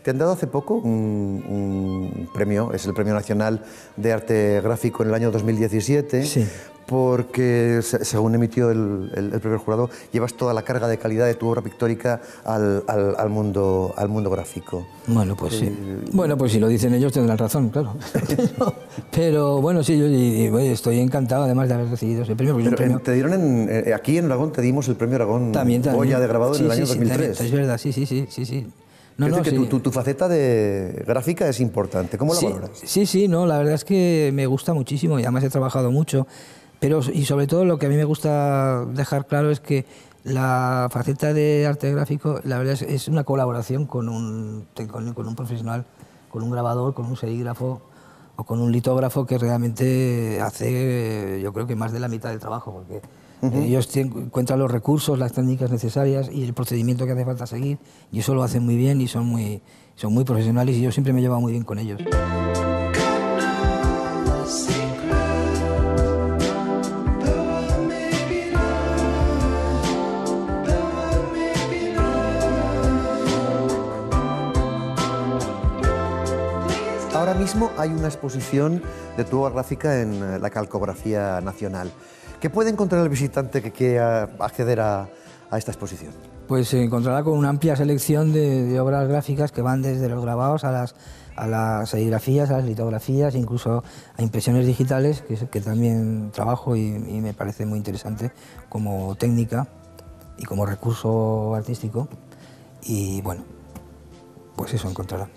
Te han dado hace poco un premio, es el Premio Nacional de Arte Gráfico en el año 2017. Sí. Porque, según emitió el primer jurado, llevas toda la carga de calidad de tu obra pictórica al mundo gráfico. Bueno, pues sí. Bueno, pues si lo dicen ellos tendrán razón, claro. Pero bueno, sí, yo estoy encantado además de haber recibido ese premio. Pero te dieron aquí en Aragón te dimos el premio Aragón también. Goya de grabado en el año 2003. Es verdad, sí. No, es decir, que tu faceta de gráfica es importante. ¿Cómo la valoras? Sí, no, la verdad es que me gusta muchísimo y además he trabajado mucho. Y sobre todo lo que a mí me gusta dejar claro es que la faceta de arte gráfico, la verdad es una colaboración con un profesional, con un grabador, con un serígrafo o con un litógrafo que realmente hace, yo creo que más de la mitad del trabajo, porque ellos encuentran los recursos, las técnicas necesarias y el procedimiento que hace falta seguir, y eso lo hacen muy bien y son muy profesionales, y yo siempre me he llevado muy bien con ellos. Ahora mismo hay una exposición de tu obra gráfica en la Calcografía Nacional. ¿Qué puede encontrar el visitante que quiera acceder a esta exposición? Pues se encontrará con una amplia selección de obras gráficas que van desde los grabados a las serigrafías, a las litografías, incluso a impresiones digitales, que también trabajo y me parece muy interesante como técnica y como recurso artístico. Y bueno, pues eso encontrará.